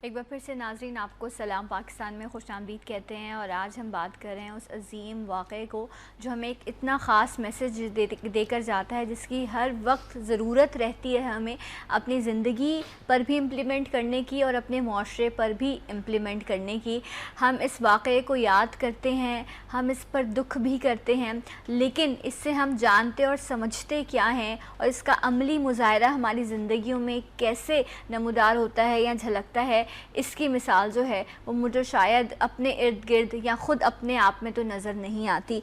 ایک بار پھر سے ناظرین آپ کو سلام پاکستان میں خوش آمدید کہتے ہیں، اور آج ہم بات کر رہے ہیں اس عظیم واقعے کو جو ہمیں ایک اتنا خاص میسج دے کر جاتا ہے، جس کی ہر وقت ضرورت رہتی ہے ہمیں اپنی زندگی پر بھی امپلیمنٹ کرنے کی اور اپنے معاشرے پر بھی امپلیمنٹ کرنے کی۔ ہم اس واقعے کو یاد کرتے ہیں، ہم اس پر دکھ بھی کرتے ہیں، لیکن اس سے ہم جانتے اور سمجھتے کیا ہیں اور اس کا عملی مظاہرہ ہماری زندگیوں میں کیسے نمودار ہوتا ہے یا جھلکتا ہے، اس کی مثال جو ہے وہ مجھے شاید اپنے ارد گرد یا خود اپنے آپ میں تو نظر نہیں آتی۔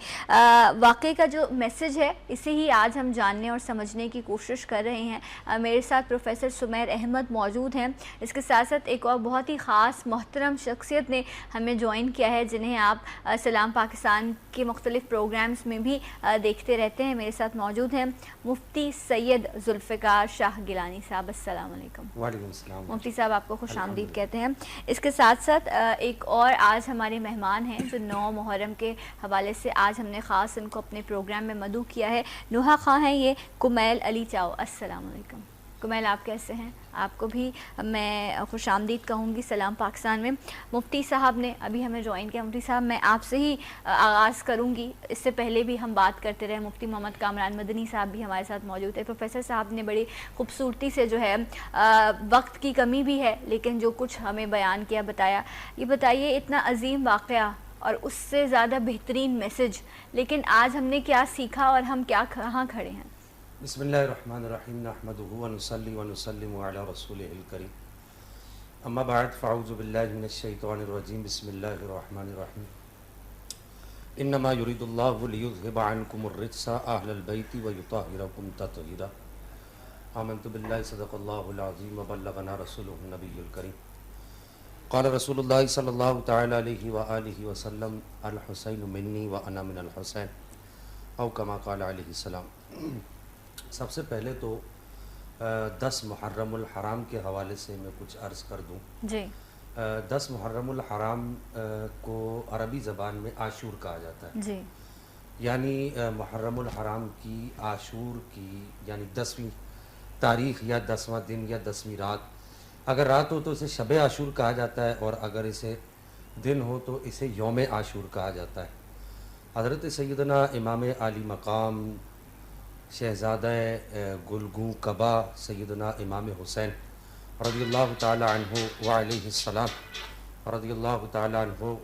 واقعے کا جو میسج ہے اسے ہی آج ہم جاننے اور سمجھنے کی کوشش کر رہے ہیں۔ میرے ساتھ پروفیسر سمیر احمد موجود ہیں، اس کے ساتھ ساتھ ایک اور بہت ہی خاص محترم شخصیت نے ہمیں جوائن کیا ہے، جنہیں آپ سلام پاکستان کے مختلف پروگرامز میں بھی دیکھتے رہتے ہیں۔ میرے ساتھ موجود ہیں مفتی سید ذوالفقار شاہ گیلانی صاحب۔ السلام علیکم۔ وعلیکم السلام۔ مفتی صاحب آپ کو خوش آمدید کہتے ہیں۔ اس کے ساتھ ساتھ ایک اور آج ہمارے مہمان ہیں جو 9 محرم کے حوالے سے آج ہم نے خاص ان کو اپنے پروگرام میں مدعو کیا ہے، نوحہ خاں ہیں یہ، کمیل علی چاؤ۔ السلام علیکم کمیل، آپ کیسے ہیں؟ آپ کو بھی میں خوش آمدید کہوں گی سلام پاکستان میں۔ مفتی صاحب نے ابھی ہمیں جوائن کیا۔ مفتی صاحب میں آپ سے ہی آغاز کروں گی، اس سے پہلے بھی ہم بات کرتے رہے، مفتی محمد کامران مدنی صاحب بھی ہمارے ساتھ موجود ہے۔ پروفیسر صاحب نے بڑی خوبصورتی سے جو ہے وقت کی کمی بھی ہے لیکن جو کچھ ہمیں بیان کیا، بتایا۔ یہ بتائیے اتنا عظیم واقعہ اور اس سے زیادہ بہترین میسج، لیکن آج ہم نے کیا سیکھا اور ہم کہاں کھڑے ہیں؟ بسم اللہ الرحمن الرحیم، نحمدہ ونصلی ونسلم علی رسولہ الکریم، اما بعد فاعوذ باللہ من الشیطان الرجیم، بسم اللہ الرحمن الرحیم۔ انما یرید اللہ لیذہب عنکم الرجس اہل البیت ویطہرکم تطہیرا۔ آمنت باللہ صدق اللہ العظیم وبلغنا رسولہ النبی الکریم۔ قال رسول اللہ صلی اللہ تعالی علیہ وآلہ وسلم الحسین منی وانا من الحسین، او کما قال علیہ السلام۔ سب سے پہلے تو 10 محرم الحرام کے حوالے سے میں کچھ عرض کر دوں۔ جی۔ 10 محرم الحرام کو عربی زبان میں عاشور کہا جاتا ہے، جی۔ یعنی محرم الحرام کی عاشور کی یعنی 10ویں تاریخ یا 10واں دن یا 10ویں رات، اگر رات ہو تو اسے شب عاشور کہا جاتا ہے، اور اگر اسے دن ہو تو اسے یوم عاشور کہا جاتا ہے۔ حضرت سیدنا امام عالی مقام شہزادہ گلگوں کعبہ سیدنا امام حسین رضی اللہ تعالی عنہ وعلیہ السلام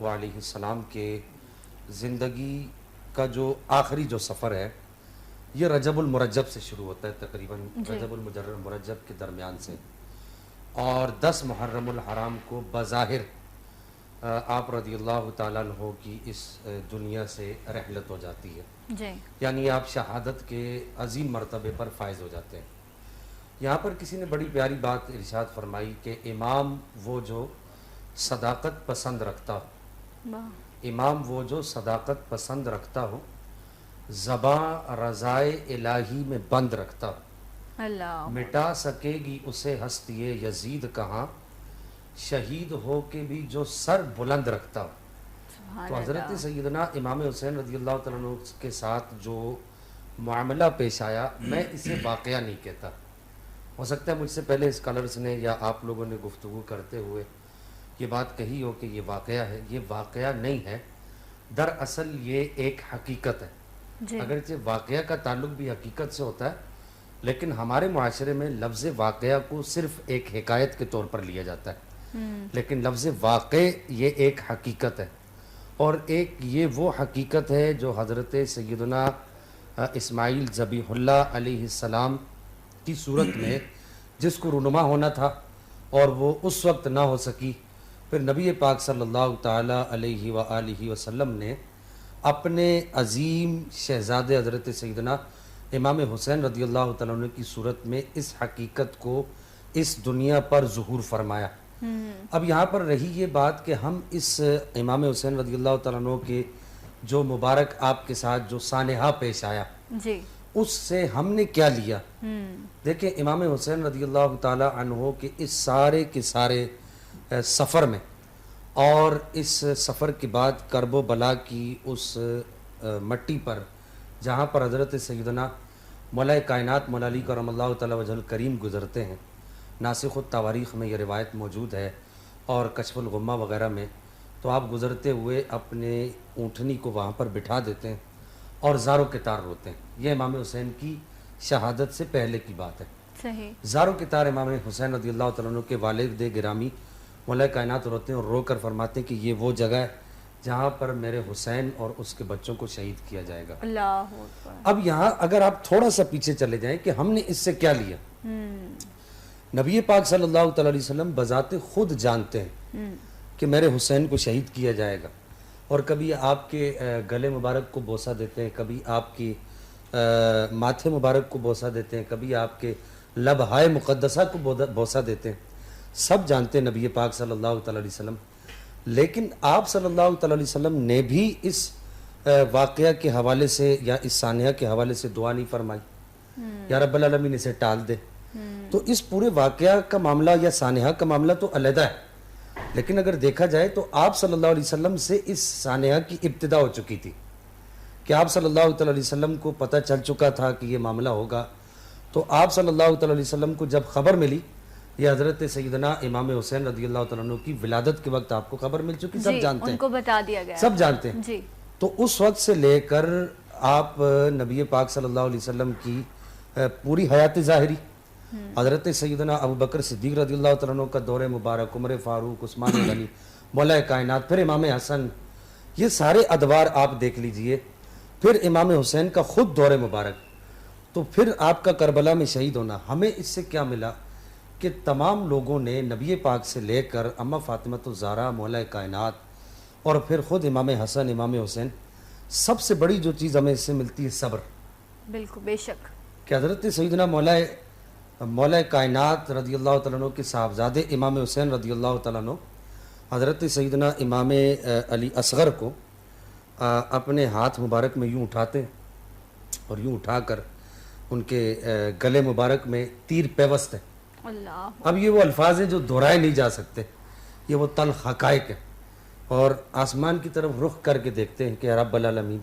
وعلیہ السلام کے زندگی کا جو آخری جو سفر ہے یہ رجب المرجب سے شروع ہوتا ہے، تقریباً رجب المرجب کے درمیان سے، اور 10 محرم الحرام کو بظاہر آپ رضی اللہ تعالیٰ عنہ کی اس دنیا سے رحلت ہو جاتی ہے، جی۔ یعنی آپ شہادت کے عظیم مرتبے پر فائز ہو جاتے ہیں۔ یہاں پر کسی نے بڑی پیاری بات ارشاد فرمائی کہ امام وہ جو صداقت پسند رکھتا ہو، امام وہ جو صداقت پسند رکھتا ہو، زباں رضائے الہی میں بند رکھتا ہو، اللہ مٹا سکے گی اسے ہستی یزید کہاں، شہید ہو کے بھی جو سر بلند رکھتا ہو۔ تو حضرت سیدنا امام حسین رضی اللہ تعالیٰ عنہ کے ساتھ جو معاملہ پیش آیا، میں اسے واقعہ نہیں کہتا، ہو سکتا ہے مجھ سے پہلے اسکالرز نے یا آپ لوگوں نے گفتگو کرتے ہوئے یہ بات کہی ہو کہ یہ واقعہ ہے، یہ واقعہ نہیں ہے، دراصل یہ ایک حقیقت ہے۔ جی۔ اگرچہ واقعہ کا تعلق بھی حقیقت سے ہوتا ہے، لیکن ہمارے معاشرے میں لفظ واقعہ کو صرف ایک حکایت کے طور پر لیا جاتا ہے، لیکن لفظ واقع یہ ایک حقیقت ہے، اور ایک یہ وہ حقیقت ہے جو حضرت سیدنا اسماعیل ذبیح اللہ علیہ السلام کی صورت میں جس کو رونما ہونا تھا اور وہ اس وقت نہ ہو سکی، پھر نبی پاک صلی اللہ تعالی علیہ وآلہ وسلم نے اپنے عظیم شہزادے حضرت سیدنا امام حسین رضی اللہ تعالیٰ عنہ کی صورت میں اس حقیقت کو اس دنیا پر ظہور فرمایا۔ اب یہاں پر رہی یہ بات کہ ہم اس امام حسین رضی اللہ تعالیٰ عنہ کے جو مبارک آپ کے ساتھ جو سانحہ پیش آیا، جی، اس سے ہم نے کیا لیا۔ دیکھیں امام حسین رضی اللہ تعالیٰ عنہ کے اس سارے کے سارے سفر میں، اور اس سفر کے بعد کرب و بلا کی اس مٹی پر جہاں پر حضرت سیدنا مولا کائنات مولا علی کرم اللہ تعالیٰ وجہ الکریم گزرتے ہیں، ناسخ التواریخ میں یہ روایت موجود ہے اور کشف الغمہ وغیرہ میں، تو آپ گزرتے ہوئے اپنے اونٹنی کو وہاں پر بٹھا دیتے ہیں اور زاروں کے تار روتے ہیں. یہ امام حسین کی شہادت سے پہلے کی بات ہے. صحیح. زاروں کے تار امام حسین رضی اللہ تعالیٰ عنہ کے والد گرامی مولا کائنات روتے ہیں اور رو کر فرماتے ہیں کہ یہ وہ جگہ ہے جہاں پر میرے حسین اور اس کے بچوں کو شہید کیا جائے گا. اللہ اکبر. اب یہاں اگر آپ تھوڑا سا پیچھے چلے جائیں کہ ہم نے اس سے کیا لیا. نبی پاک صلی اللہ تعالیٰ علیہ وسلم بذات خود جانتے ہیں کہ میرے حسین کو شہید کیا جائے گا، اور کبھی آپ کے گلے مبارک کو بوسہ دیتے ہیں، کبھی آپ کی ماتھے مبارک کو بوسہ دیتے ہیں، کبھی آپ کے لبہائے مقدسہ کو بوسہ دیتے ہیں. سب جانتے ہیں نبی پاک صلی اللہ تعالیٰ علیہ وسلم. لیکن آپ صلی اللہ تعالیٰ علیہ وسلم نے بھی اس واقعہ کے حوالے سے یا اس سانحہ کے حوالے سے دعا نہیں فرمائی یا رب العالمین اسے ٹال دے. تو اس پورے واقعہ کا معاملہ یا سانحہ کا معاملہ تو علیحدہ ہے، لیکن اگر دیکھا جائے تو آپ صلی اللہ علیہ وسلم سے اس سانحہ کی ابتدا ہو چکی تھی کہ آپ صلی اللہ تعالیٰ علیہ وسلم کو پتہ چل چکا تھا کہ یہ معاملہ ہوگا. تو آپ صلی اللہ تعالیٰ علیہ وسلم کو جب خبر ملی، یہ حضرت سیدنا امام حسین رضی اللہ تعالیٰ عنہ کی ولادت کے وقت آپ کو خبر مل چکی، سب جانتے ہیں، ان کو بتا دیا گیا، سب جانتے ہیں. جی. تو اس وقت سے لے کر آپ نبی پاک صلی اللہ علیہ وسلم کی پوری حیات ظاہری، حضرت سیدنا ابو بکر صدیق رضی اللہ تعالیٰ عنہ کا دور مبارک، عمر فاروق، عثمان غنی، مولا کائنات، پھر امام حسن، یہ سارے ادوار آپ دیکھ لیجئے، پھر امام حسین کا خود دور مبارک، تو پھر آپ کا کربلا میں شہید ہونا. ہمیں اس سے کیا ملا کہ تمام لوگوں نے نبی پاک سے لے کر اماں فاطمہ الزہرا، مولا کائنات، اور پھر خود امام حسن، امام حسین، سب سے بڑی جو چیز ہمیں اس سے ملتی ہے صبر. بالکل، بے شک. کہ حضرت سیدنا مولا کائنات رضی اللہ تعالیٰ عنہ کے صاحبزادے امام حسین رضی اللہ تعالیٰ عنہ حضرت سیدنا امام علی اصغر کو اپنے ہاتھ مبارک میں یوں اٹھاتے ہیں اور یوں اٹھا کر ان کے گلے مبارک میں تیر پیوست ہے. اللہ. اب یہ وہ الفاظ ہیں جو دہرائے نہیں جا سکتے، یہ وہ تلخ حقائق ہیں. اور آسمان کی طرف رخ کر کے دیکھتے ہیں کہ رب العالمین،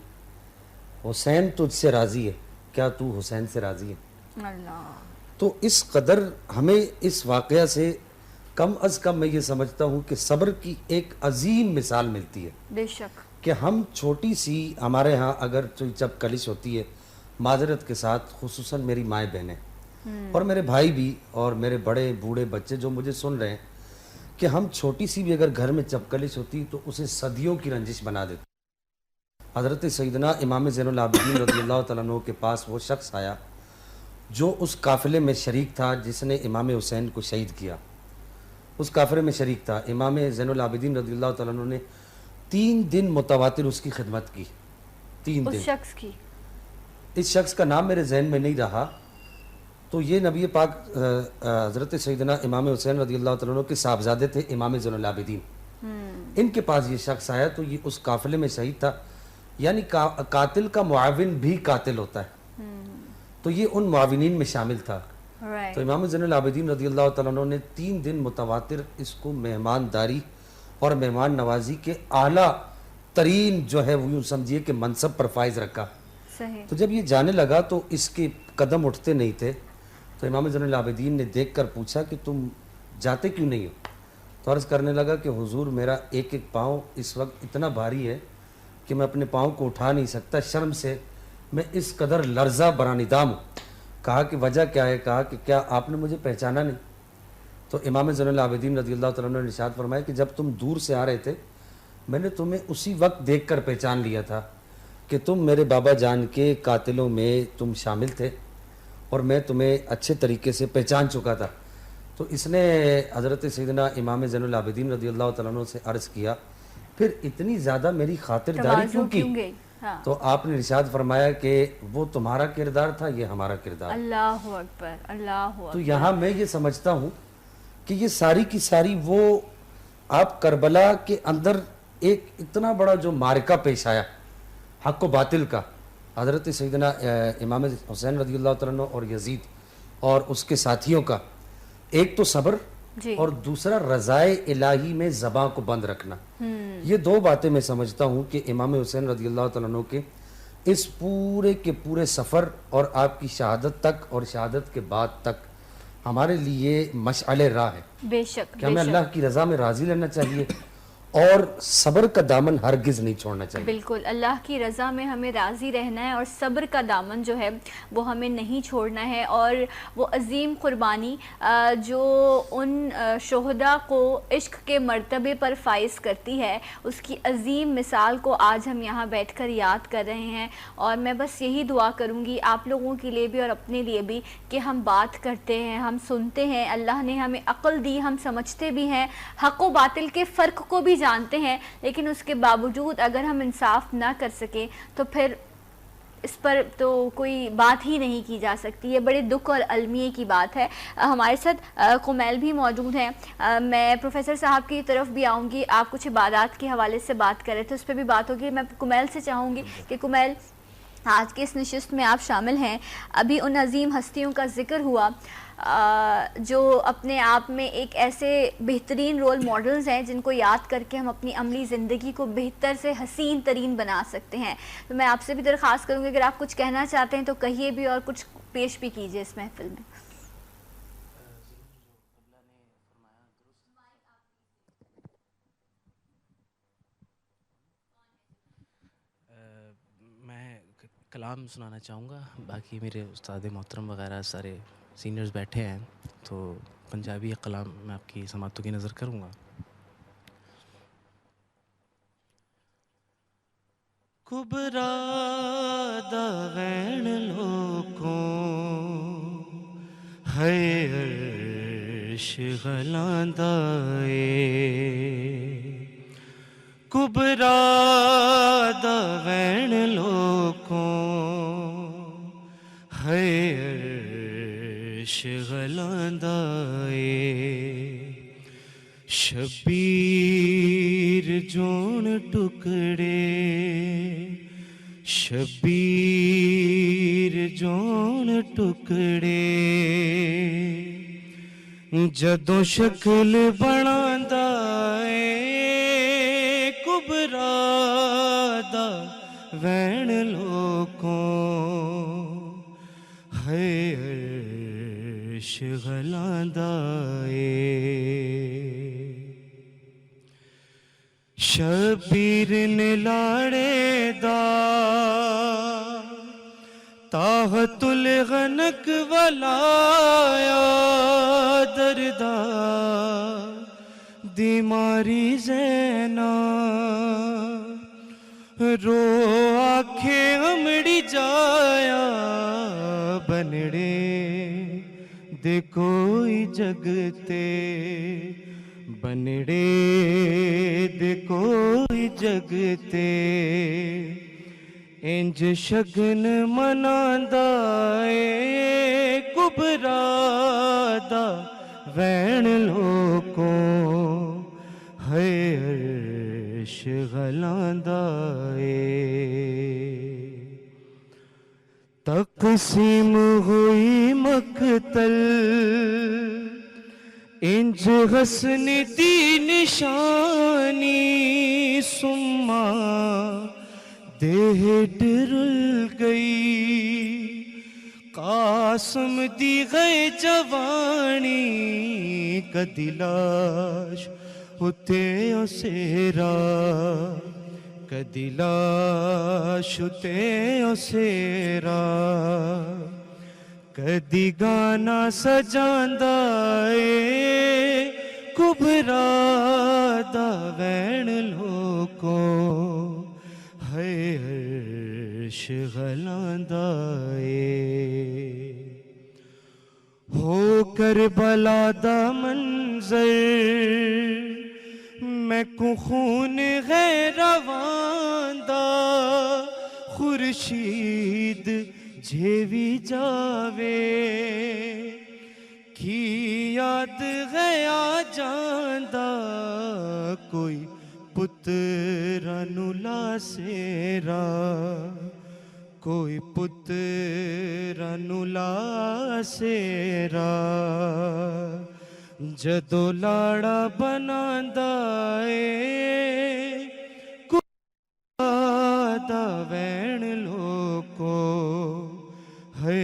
حسین تجھ سے راضی ہے، کیا تو حسین سے راضی ہے؟ اللہ. تو اس قدر ہمیں اس واقعہ سے کم از کم میں یہ سمجھتا ہوں کہ صبر کی ایک عظیم مثال ملتی ہے. بے شک. کہ ہم چھوٹی سی، ہمارے ہاں اگر جب کلش ہوتی ہے، معذرت کے ساتھ، خصوصاً میری مائیں بہنیں اور میرے بھائی بھی اور میرے بڑے بوڑھے بچے جو مجھے سن رہے ہیں، کہ ہم چھوٹی سی بھی اگر گھر میں چپکلش ہوتی تو اسے صدیوں کی رنجش بنا دیتے. حضرت سیدنا امام زین العابدین رضی اللہ تعالیٰ عنہ کے پاس وہ شخص آیا جو اس قافلے میں شریک تھا جس نے امام حسین کو شہید کیا. اس قافلے میں شریک تھا. امام زین العابدین رضی اللہ تعالیٰ عنہ نے 3 دن متواتر اس کی خدمت کی. 3 دن. اس شخص کی، اس شخص کا نام میرے ذہن میں نہیں رہا. تو یہ نبی پاک حضرت سیدنا امام حسین رضی اللہ تعالیٰ عنہ کے صاحبزادے تھے امام زین العابدین. ان کے پاس یہ شخص آیا تو یہ اس قافلے میں شہید تھا. یعنی قاتل کا معاون بھی قاتل ہوتا ہے، تو یہ ان معاونین میں شامل تھا. تو امام زین العابدین رضی اللہ تعالیٰ عنہ نے 3 دن متواتر اس کو مہمانداری اور مہمان نوازی کے اعلیٰ ترین جو ہے وہ یوں سمجھیے کہ منصب پر فائز رکھا. صحیح. تو جب یہ جانے لگا تو اس کے قدم اٹھتے نہیں تھے. تو امام زین العابدین نے دیکھ کر پوچھا کہ تم جاتے کیوں نہیں ہو؟ تو عرض کرنے لگا کہ حضور میرا ایک ایک پاؤں اس وقت اتنا بھاری ہے کہ میں اپنے پاؤں کو اٹھا نہیں سکتا، شرم سے میں اس قدر لرزہ برانیدام ہوں. کہا کہ وجہ کیا ہے؟ کہا کہ کیا آپ نے مجھے پہچانا نہیں؟ تو امام زین العابدین رضی اللہ تعالیٰ عنہ نے ارشاد فرمایا کہ جب تم دور سے آ رہے تھے میں نے تمہیں اسی وقت دیکھ کر پہچان لیا تھا کہ تم میرے بابا جان کے قاتلوں میں تم شامل تھے اور میں تمہیں اچھے طریقے سے پہچان چکا تھا. تو اس نے حضرت سیدنا امام زین العابدین رضی اللہ تعالیٰ عنہ سے عرض کیا پھر اتنی زیادہ میری خاطرداری کیوں کی؟ تو آپ نے ارشاد فرمایا کہ وہ تمہارا کردار تھا، یہ ہمارا کردار. اللہ اکبر، اللہ اکبر. تو یہاں میں یہ سمجھتا ہوں کہ یہ ساری کی ساری وہ آپ کربلا کے اندر ایک اتنا بڑا جو معرکہ پیش آیا حق و باطل کا، حضرت سیدنا امام حسین رضی اللہ تعالیٰ عنہ اور یزید اور اس کے ساتھیوں کا، ایک تو صبر اور دوسرا رضائے الہی میں زباں کو بند رکھنا. یہ 2 باتیں میں سمجھتا ہوں کہ امام حسین رضی اللہ تعالیٰ عنہ کے اس پورے کے پورے سفر اور آپ کی شہادت تک اور شہادت کے بعد تک ہمارے لیے مشعل راہ ہے بے شک کہ ہمیں اللہ کی رضا میں راضی رہنا چاہیے اور صبر کا دامن ہرگز نہیں چھوڑنا چاہیے. بالکل اللہ کی رضا میں ہمیں راضی رہنا ہے اور صبر کا دامن جو ہے وہ ہمیں نہیں چھوڑنا ہے. اور وہ عظیم قربانی جو ان شہداء کو عشق کے مرتبے پر فائز کرتی ہے، اس کی عظیم مثال کو آج ہم یہاں بیٹھ کر یاد کر رہے ہیں. اور میں بس یہی دعا کروں گی آپ لوگوں کے لیے بھی اور اپنے لیے بھی کہ ہم بات کرتے ہیں، ہم سنتے ہیں، اللہ نے ہمیں عقل دی، ہم سمجھتے بھی ہیں، حق و باطل کے فرق کو بھی جانتے ہیں، لیکن اس کے باوجود اگر ہم انصاف نہ کر سکیں تو پھر اس پر تو کوئی بات ہی نہیں کی جا سکتی. یہ بڑے دکھ اور المیے کی بات ہے. ہمارے ساتھ کمیل بھی موجود ہیں. میں پروفیسر صاحب کی طرف بھی آؤں گی. آپ کچھ عبادات کے حوالے سے بات کر رہے تھے، اس پہ بھی بات ہوگی. میں کمیل سے چاہوں گی کہ کمیل، آج کی اس نشست میں آپ شامل ہیں. ابھی ان عظیم ہستیوں کا ذکر ہوا جو اپنے آپ میں ایک ایسے بہترین رول ماڈلز ہیں جن کو یاد کر کے ہم اپنی عملی زندگی کو بہتر سے حسین ترین بنا سکتے ہیں. تو میں آپ سے بھی درخواست کروں گی اگر آپ کچھ کہنا چاہتے ہیں تو کہیے بھی اور کچھ پیش بھی کیجیے اس محفل میں. میں کلام سنانا چاہوں گا. باقی میرے استاد محترم وغیرہ سارے سینئرز بیٹھے ہیں تو پنجابی کلام میں آپ کی سماعتوں کی نظر کروں گا. کبرا دا وین لوکوں ہے عرش غلاندا اے، کبرا دا وین لوکوں ہے عرش غلاندا اے، شبیر جون ٹکڑے، شبیر جون ٹکڑے، جدوں شکل بناندا اے، کبرا دا وین لوکوں ہے عرش غلاندا اے. شبیر نے لاڑے دا تاحت الغنک ولایا دردا دیماری زینا رو آکھے امڑی جایا بنڑے دے کوئی جگتے، بنڑے دے کوئی جگتے، انج شگن مناندا اے، کبرا دا وین لوکوں ہے عرش غلاندا اے. تقسیم ہوئی مقتل انج حسن دی نشانی، سما دیہ ڈرل گئی قاسم دی گئے جوانی، کدی لاش اتے اسیرا، کدی لاش اتے اسیرا، کدی گانا سجاندا اے، کبرا دا وین لوکوں ہے عرش غلاندا اے. ہو کربلا دا منظر میں کو خون غیر رواں دا، خورشید جھیوی جاوے کی یاد گیا جاندا، کوئی پتراں نوں لا سیرا، کوئی پتراں نوں لا سیرا، جدو لاڑا بناندا اے، کبرا دا وین لوکوں ہے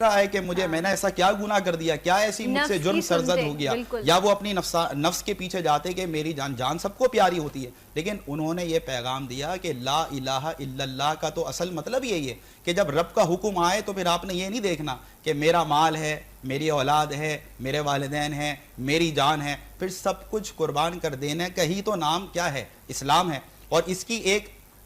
رہا ہے کہ میں نے ایسا کیا گناہ کر دیا, کیا ایسی مجھ سے جرم سرزد ہو گیا, یا وہ اپنی نفس کے پیچھے جاتے کہ میری جان سب کو پیاری ہوتی ہے. لیکن انہوں نے یہ پیغام دیا کہ لا الہ الا اللہ کا تو اصل مطلب یہی ہے کہ جب رب کا حکم آئے تو پھر آپ نے یہ نہیں دیکھنا کہ میرا مال ہے, میری اولاد ہے, میرے والدین ہیں, میری جان ہے, پھر سب کچھ قربان کر دینے کا ہی تو نام کیا ہے, اسلام ہے. اور اس کی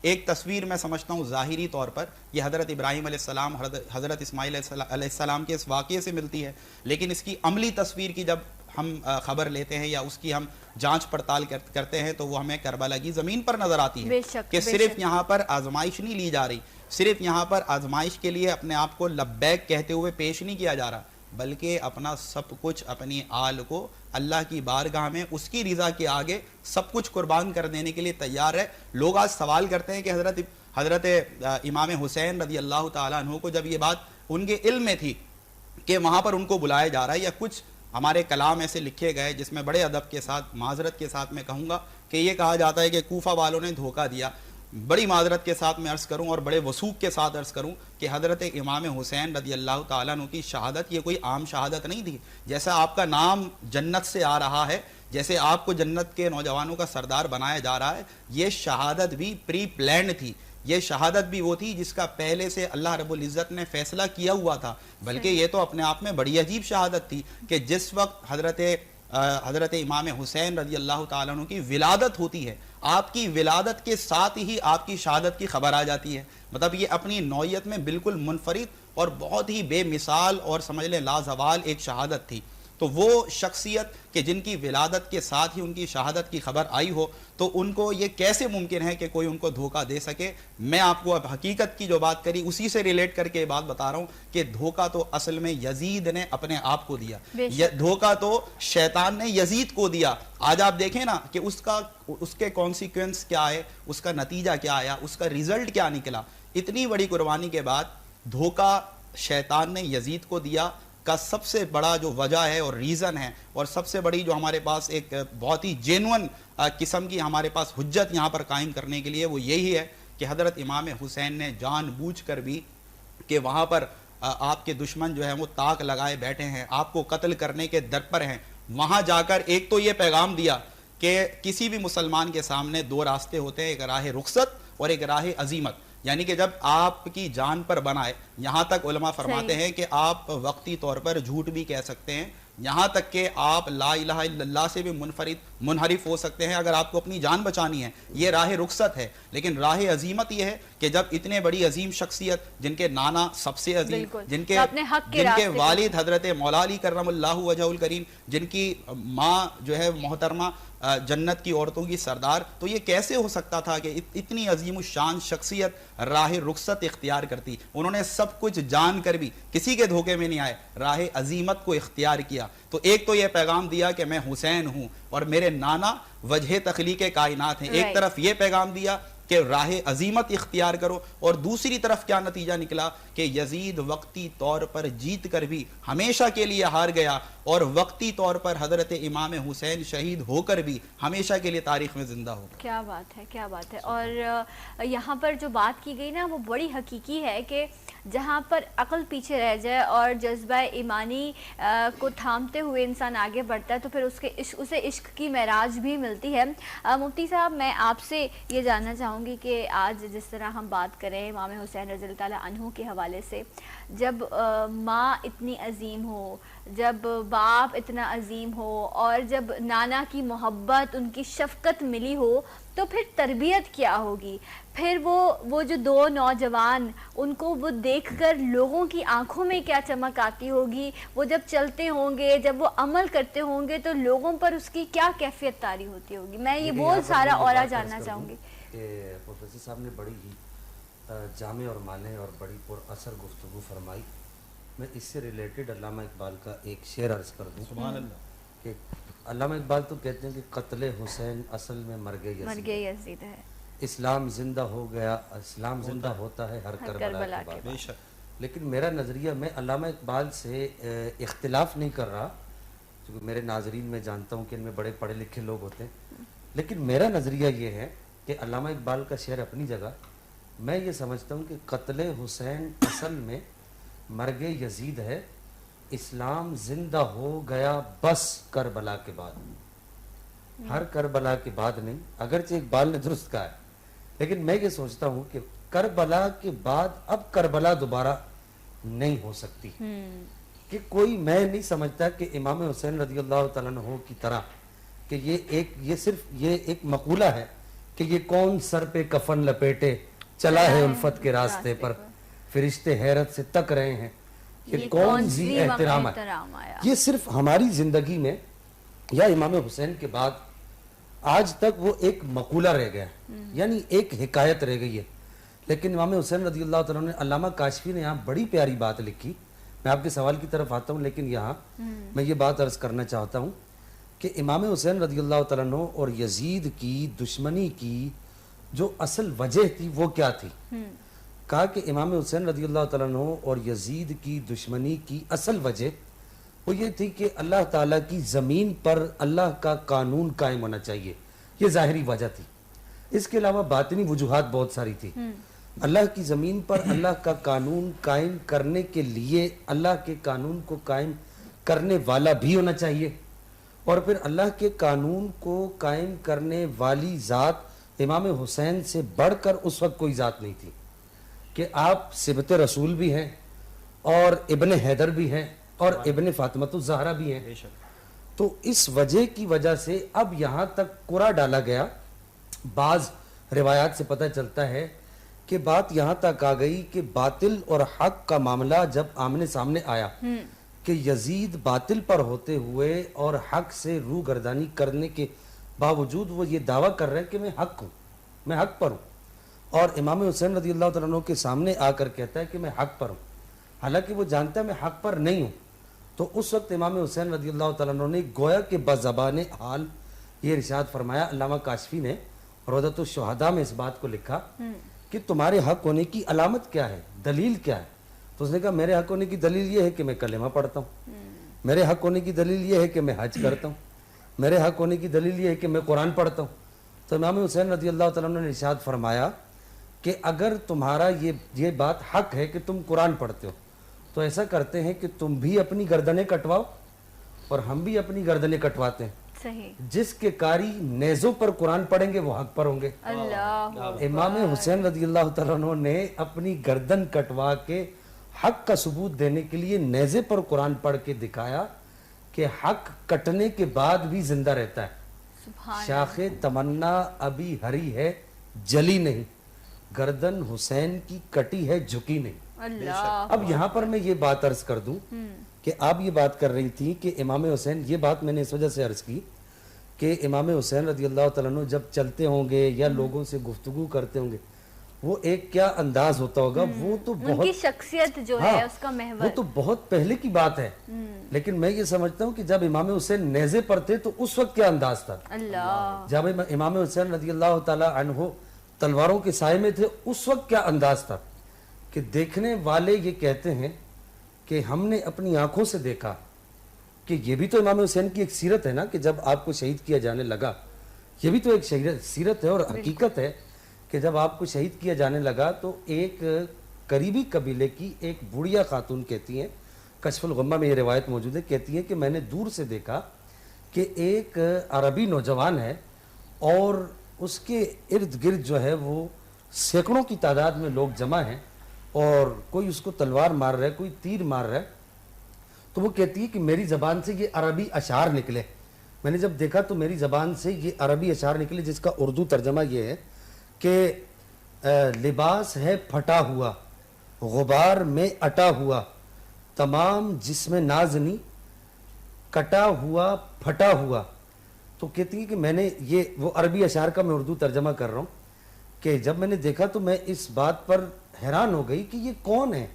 ایک تصویر میں سمجھتا ہوں ظاہری طور پر یہ حضرت ابراہیم علیہ السلام, حضرت اسماعیل علیہ السلام کے اس واقعے سے ملتی ہے. لیکن اس کی عملی تصویر کی جب ہم خبر لیتے ہیں یا اس کی ہم جانچ پڑتال کرتے ہیں تو وہ ہمیں کربلا کی زمین پر نظر آتی ہے کہ صرف یہاں پر آزمائش نہیں لی جا رہی, صرف یہاں پر آزمائش کے لیے اپنے آپ کو لبیک کہتے ہوئے پیش نہیں کیا جا رہا, بلکہ اپنا سب کچھ, اپنی آل کو اللہ کی بارگاہ میں اس کی رضا کے آگے سب کچھ قربان کر دینے کے لیے تیار ہے. لوگ آج سوال کرتے ہیں کہ حضرت امام حسین رضی اللہ تعالیٰ عنہ کو جب یہ بات ان کے علم میں تھی کہ وہاں پر ان کو بلایا جا رہا ہے, یا کچھ ہمارے کلام ایسے لکھے گئے جس میں بڑے ادب کے ساتھ, معذرت کے ساتھ میں کہوں گا کہ یہ کہا جاتا ہے کہ کوفہ والوں نے دھوکہ دیا. بڑی معذرت کے ساتھ میں عرض کروں اور بڑے وثوق کے ساتھ عرض کروں کہ حضرت امام حسین رضی اللہ تعالیٰ عنہ کی شہادت یہ کوئی عام شہادت نہیں تھی. جیسا آپ کا نام جنت سے آ رہا ہے, جیسے آپ کو جنت کے نوجوانوں کا سردار بنایا جا رہا ہے, یہ شہادت بھی پری پلانڈ تھی. یہ شہادت بھی وہ تھی جس کا پہلے سے اللہ رب العزت نے فیصلہ کیا ہوا تھا. بلکہ یہ تو اپنے آپ میں بڑی عجیب شہادت تھی کہ جس وقت حضرت امام حسین رضی اللہ تعالیٰ عنہ کی ولادت ہوتی ہے, آپ کی ولادت کے ساتھ ہی آپ کی شہادت کی خبر آ جاتی ہے. مطلب یہ اپنی نوعیت میں بالکل منفرد اور بہت ہی بے مثال اور سمجھ لیں لازوال ایک شہادت تھی. تو وہ شخصیت کہ جن کی ولادت کے ساتھ ہی ان کی شہادت کی خبر آئی ہو, تو ان کو یہ کیسے ممکن ہے کہ کوئی ان کو دھوکہ دے سکے. میں آپ کو اب حقیقت کی جو بات کری اسی سے ریلیٹ کر کے یہ بات بتا رہا ہوں کہ دھوکہ تو اصل میں یزید نے اپنے آپ کو دیا, دھوکہ تو شیطان نے یزید کو دیا. آج آپ دیکھیں نا کہ اس کے کانسیکوینس کیا ہے, اس کا نتیجہ کیا آیا, اس کا ریزلٹ کیا نکلا. اتنی بڑی قربانی کے بعد دھوکہ شیطان نے یزید کو دیا کا سب سے بڑا جو وجہ ہے اور ریزن ہے, اور سب سے بڑی جو ہمارے پاس ایک بہت ہی جینون قسم کی ہمارے پاس حجت یہاں پر قائم کرنے کے لیے وہ یہی ہے کہ حضرت امام حسین نے جان بوجھ کر بھی کہ وہاں پر آپ کے دشمن جو ہیں وہ تاک لگائے بیٹھے ہیں, آپ کو قتل کرنے کے در پر ہیں, وہاں جا کر ایک تو یہ پیغام دیا کہ کسی بھی مسلمان کے سامنے دو راستے ہوتے ہیں, ایک راہ رخصت اور ایک راہ عزیمت. یعنی کہ جب آپ کی جان پر بنائے, یہاں تک علماء فرماتے ہیں کہ آپ وقتی طور پر جھوٹ بھی کہہ سکتے ہیں, یہاں تک کہ آپ لا الہ الا اللہ سے بھی منحرف ہو سکتے ہیں اگر آپ کو اپنی جان بچانی ہے. یہ راہ رخصت ہے. لیکن راہ عظیمت یہ ہے کہ جب اتنے بڑی عظیم شخصیت جن کے نانا سب سے عظیم, جن کے والد حضرت مولا علی کرم اللہ وجہہ الکریم, جن کی ماں جو ہے محترمہ جنت کی عورتوں کی سردار, تو یہ کیسے ہو سکتا تھا کہ اتنی عظیم الشان شخصیت راہ رخصت اختیار کرتی. انہوں نے سب کچھ جان کر بھی کسی کے دھوکے میں نہیں آئے, راہ عظیمت کو اختیار کیا. تو ایک تو یہ پیغام دیا کہ میں حسین ہوں اور میرے نانا وجہ تخلیق کائنات ہیں, ایک طرف یہ پیغام دیا کہ راہ عظیمت اختیار کرو, اور دوسری طرف کیا نتیجہ نکلا کہ یزید وقتی طور پر جیت کر بھی ہمیشہ کے لیے ہار گیا, اور وقتی طور پر حضرت امام حسین شہید ہو کر بھی ہمیشہ کے لیے تاریخ میں زندہ ہو گیا. کیا بات ہے, کیا بات ہے. اور یہاں پر جو بات کی گئی نا وہ بڑی حقیقی ہے کہ جہاں پر عقل پیچھے رہ جائے اور جذبہ ایمانی کو تھامتے ہوئے انسان آگے بڑھتا ہے تو پھر اسے عشق کی معراج بھی ملتی ہے. مفتی صاحب, میں آپ سے یہ جاننا چاہوں گی کہ آج جس طرح ہم بات کریں امام حسین رضی اللہ تعالیٰ عنہ کے حوالے سے, جب ماں اتنی عظیم ہو, جب باپ اتنا عظیم ہو, اور جب نانا کی محبت, ان کی شفقت ملی ہو, تو پھر تربیت کیا ہوگی. پھر وہ جو دو نوجوان, ان کو وہ دیکھ کر لوگوں کی آنکھوں میں کیا چمک آتی ہوگی, وہ جب چلتے ہوں گے, جب وہ عمل کرتے ہوں گے تو لوگوں پر اس کی کیا کیفیت طاری ہوتی ہوگی. میں یہ بہت سارا اورا جاننا چاہوں گی. پروفیسر صاحب نے بڑی ہی جامع اور معنی اور بڑی پر اثر گفتگو فرمائی. میں اس سے ریلیٹڈ علامہ اقبال کا ایک شعر عرض کر دوں. سبحان اللہ. کہ علامہ اقبال تو کہتے ہیں کہ قتل حسین اصل میں مرگ یزید ہے, اسلام زندہ ہو گیا, اسلام زندہ ہوتا ہے ہر کربلا کے بعد. لیکن میرا نظریہ, میں علامہ اقبال سے اختلاف نہیں کر رہا کیونکہ میرے ناظرین میں جانتا ہوں کہ ان میں بڑے پڑھے لکھے لوگ ہوتے ہیں, لیکن میرا نظریہ یہ ہے کہ علامہ اقبال کا شعر اپنی جگہ, میں یہ سمجھتا ہوں کہ قتل حسین اصل میں مرگ یزید ہے، اسلام زندہ ہو گیا بس کربلا کے بعد، ہر کربلا کے بعد نہیں، اگرچہ اقبال نے درست کہا ہے، لیکن میں یہ سوچتا ہوں کہ کربلا کے بعد اب کربلا دوبارہ نہیں ہو سکتی، کہ کوئی، میں نہیں سمجھتا کہ امام حسین رضی اللہ تعالیٰ عنہ کی طرح کہ یہ صرف ایک مقولہ ہے کہ یہ کون سر پہ کفن لپیٹے چلا ہے الفت کے راستے پر، فرشتے حیرت سے تک رہے ہیں، یہ کون سی احترام ہے، یہ صرف ہماری زندگی میں یا امام حسین کے بعد آج تک وہ ایک مقولہ رہ گیا ہے، یعنی ایک حکایت رہ گئی ہے۔ لیکن امام حسین رضی اللہ تعالیٰ نے، علامہ کاشفی نے یہاں بڑی پیاری بات لکھی، میں آپ کے سوال کی طرف آتا ہوں، لیکن یہاں میں یہ بات عرض کرنا چاہتا ہوں کہ امام حسین رضی اللہ تعالیٰ عنہ اور یزید کی دشمنی کی جو اصل وجہ تھی وہ کیا تھی؟ کہا کہ امام حسین رضی اللہ تعالیٰ عنہ اور یزید کی دشمنی کی اصل وجہ وہ یہ تھی کہ اللہ تعالیٰ کی زمین پر اللہ کا قانون قائم ہونا چاہیے، یہ ظاہری وجہ تھی۔ اس کے علاوہ باطنی وجوہات بہت ساری تھی۔ اللہ کی زمین پر اللہ کا قانون قائم کرنے کے لیے اللہ کے قانون کو قائم کرنے والا بھی ہونا چاہیے، اور پھر اللہ کے قانون کو قائم کرنے والی ذات امام حسین سے بڑھ کر اس وقت کوئی ذات نہیں تھی، کہ آپ صبت رسول بھی ہیں اور ابن حیدر بھی ہیں اور ابن فاطمۃ الزہرا بھی ہیں، تو اس وجہ کی وجہ سے اب یہاں تک قرعہ ڈالا گیا۔ بعض روایات سے پتہ چلتا ہے کہ بات یہاں تک آ گئی کہ باطل اور حق کا معاملہ جب آمنے سامنے آیا کہ یزید باطل پر ہوتے ہوئے اور حق سے روح گردانی کرنے کے باوجود وہ یہ دعویٰ کر رہے ہیں کہ میں حق ہوں، میں حق پر ہوں، اور امام حسین رضی اللہ تعالیٰ عنہ کے سامنے آ کر کہتا ہے کہ میں حق پر ہوں، حالانکہ وہ جانتا ہے میں حق پر نہیں ہوں، تو اس وقت امام حسین رضی اللہ تعالیٰ عنہ نے گویا کہ بزبان حال یہ ارشاد فرمایا۔ علامہ کاشفی نے روضۃ الشہداء میں اس بات کو لکھا کہ تمہارے حق ہونے کی علامت کیا ہے، دلیل کیا ہے؟ تو اس نے کہا میرے حق ہونے کی دلیل یہ ہے کہ میں کلمہ پڑھتا ہوں، میرے حق ہونے کی دلیل یہ ہے کہ میں حج کرتا ہوں، میرے حق ہونے کی دلیل یہ ہے کہ میں قرآن پڑھتا ہوں۔ تو امام حسین رضی اللہ تعالیٰ عنہ نے ارشاد فرمایا کہ اگر تمہارا یہ بات حق ہے کہ تم قرآن پڑھتے ہو تو ایسا کرتے ہیں کہ تم بھی اپنی گردنیں کٹواؤ اور ہم بھی اپنی گردنیں کٹواتے ہیں، جس کے قاری نیزوں پر قرآن پڑھیں گے وہ حق پر ہوں گے۔ امام حسین رضی اللہ تعالیٰ عنہ نے اپنی گردن کٹوا کے حق کا ثبوت دینے کے لیے نیزے پر قرآن پڑھ کے دکھایا کہ حق کٹنے کے بعد بھی زندہ رہتا ہے، شاخ تمنا ابھی ہری ہے جلی نہیں، گردن حسین کی کٹی ہے جھکی نہیں۔ اب یہاں پر میں یہ بات عرض کر دوں کہ آپ یہ بات کر رہی تھی کہ امام حسین، یہ بات میں نے اس وجہ سے عرض کی کہ امام حسین رضی اللہ تعالیٰ عنہ جب چلتے ہوں گے یا لوگوں سے گفتگو کرتے ہوں گے وہ ایک کیا انداز ہوتا ہوگا، وہ تو بہت، ان کی شخصیت جو ہے اس کا محور، وہ تو بہت پہلے کی بات ہے، لیکن میں یہ سمجھتا ہوں کہ جب امام حسین نیزے پر تھے تو اس وقت کیا انداز تھا، جب امام حسین رضی اللہ تعالیٰ عنہ تلواروں کے سائے میں تھے اس وقت کیا انداز تھا، کہ دیکھنے والے یہ کہتے ہیں کہ ہم نے اپنی آنکھوں سے دیکھا، کہ یہ بھی تو امام حسین کی ایک سیرت ہے نا کہ جب آپ کو شہید کیا جانے لگا، یہ بھی تو ایک سیرت ہے اور حقیقت ہے کہ جب آپ کو شہید کیا جانے لگا تو ایک قریبی قبیلے کی ایک بڑھیا خاتون کہتی ہیں، کشف الغمہ میں یہ روایت موجود ہے، کہتی ہیں کہ میں نے دور سے دیکھا کہ ایک عربی نوجوان ہے اور اس کے ارد گرد جو ہے وہ سینکڑوں کی تعداد میں لوگ جمع ہیں اور کوئی اس کو تلوار مار رہا ہے، کوئی تیر مار رہا ہے، تو وہ کہتی ہے کہ میری زبان سے یہ عربی اشعار نکلے، میں نے جب دیکھا تو میری زبان سے یہ عربی اشعار نکلے جس کا اردو ترجمہ یہ ہے کہ لباس ہے پھٹا ہوا غبار میں اٹا ہوا، تمام جسم نازنی کٹا ہوا پھٹا ہوا۔ تو کہتی ہے کہ میں نے یہ وہ عربی اشعار کا میں اردو ترجمہ کر رہا ہوں کہ جب میں نے دیکھا تو میں اس بات پر حیران ہو گئی کہ یہ کون ہے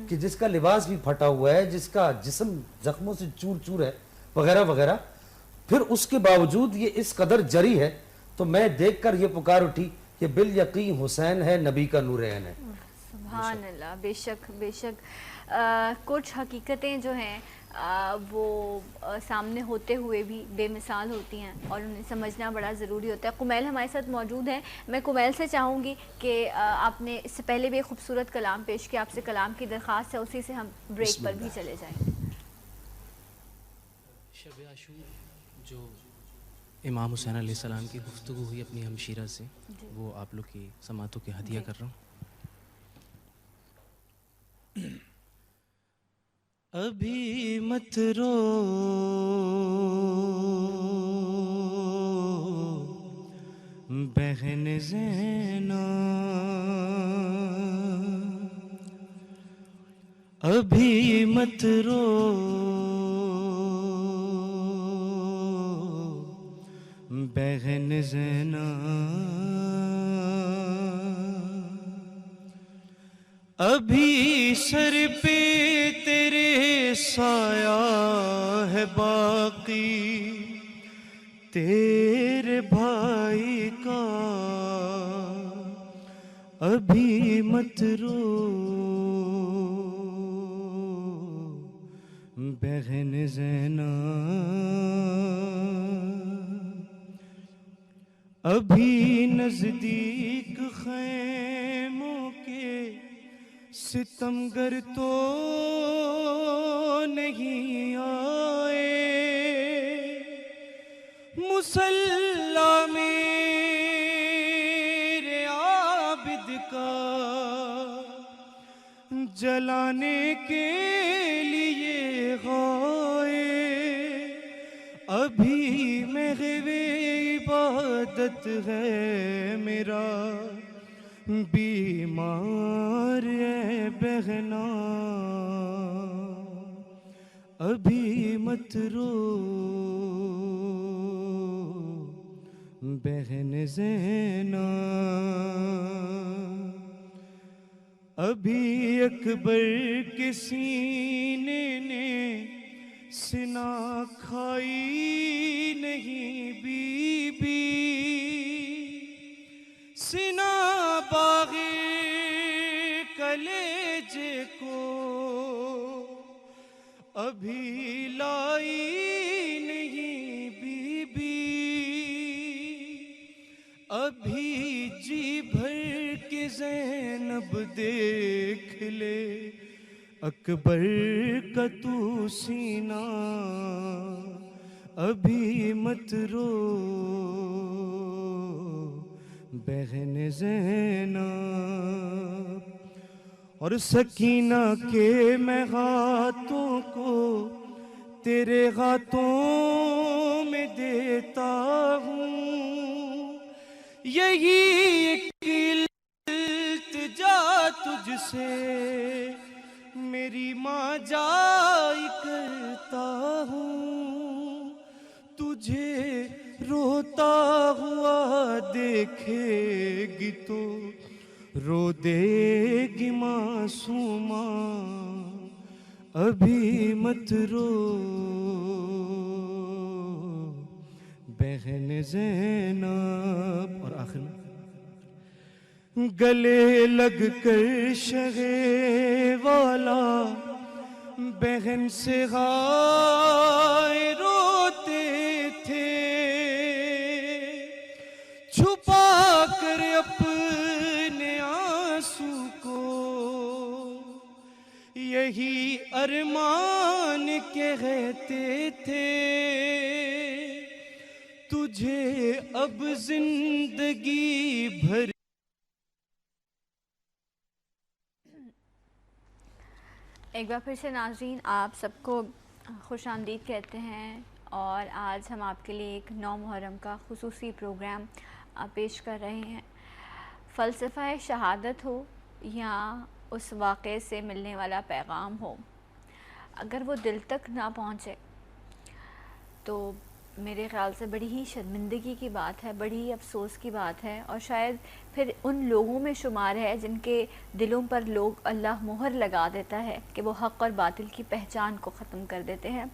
کہ جس کا لباس بھی پھٹا ہوا ہے، جس کا جسم زخموں سے چور چور ہے وغیرہ وغیرہ، پھر اس کے باوجود یہ اس قدر جری ہے۔ تو میں دیکھ کر یہ پکار اٹھی، یہ بالیقین حسین ہے، نبی کا نور عین ہے۔ سبحان اللہ، بے شک بے شک۔ کچھ حقیقتیں جو ہیں وہ سامنے ہوتے ہوئے بھی بے مثال ہوتی ہیں اور انہیں سمجھنا بڑا ضروری ہوتا ہے. کمیل ہمارے ساتھ موجود ہیں. میں کمیل سے چاہوں گی کہ آپ نے اس سے پہلے بھی ایک خوبصورت کلام پیش کیا, آپ سے کلام کی درخواست ہے, اسی سے ہم بریک پر بھی چلے جائیں گے. شب عاشور جو امام حسین علیہ السلام کی گفتگو ہوئی اپنی ہمشیرہ سے, وہ آپ لوگ کی سماعتوں کے ہدیہ کر رہا ہوں. ابھی مت رو بہن زینب, ابھی مت رو بہن زینب, ابھی سر پہ تیرے سایہ ہے باقی تیرے بھائی کا, ابھی مت رو بہن زینب, ابھی نزدیک خیموں کے ستمگر تو نہیں آئے, مصلی میرے عابد کا جلانے کے لیے غائے, ابھی محو عبادت ہے میرا بیمار ہے بہنا, ابھی مت رو بہن زینب, ابھی اکبر کے سینے نے سنا کھائی نہیں بی بی, سنا باغ کلیجے کو ابھی لائی نہیں بی بی, ابھی جی بھر کے زینب دیکھ لے اکبر کا تو سینہ, ابھی مت رو بہن زینب, اور سکینہ کے میں ہاتھوں کو تیرے ہاتھوں میں دیتا ہوں, یہی ایک التجا تجھ سے میری ماں جائی کرتا ہوں, تجھے روتا ہوا دیکھے گی تو رو دے گی معصومہ, ابھی مت رو بہن زینب. اور آخر میں گلے لگ کر شگے والا بہن سے غائے روتے تھے, چھپا کر اپنے آنسو کو یہی ارمان کہتے تھے, تجھے اب زندگی بھر. ایک بار پھر سے ناظرین آپ سب کو خوش آمدید کہتے ہیں, اور آج ہم آپ کے لیے ایک 9 محرم کا خصوصی پروگرام پیش کر رہے ہیں. فلسفہ شہادت ہو یا اس واقعے سے ملنے والا پیغام ہو, اگر وہ دل تک نہ پہنچے تو میرے خیال سے بڑی ہی شرمندگی کی بات ہے، بڑی ہی افسوس کی بات ہے، اور شاید پھر ان لوگوں میں شمار ہے جن کے دلوں پر لوگ اللہ مہر لگا دیتا ہے کہ وہ حق اور باطل کی پہچان کو ختم کر دیتے ہیں۔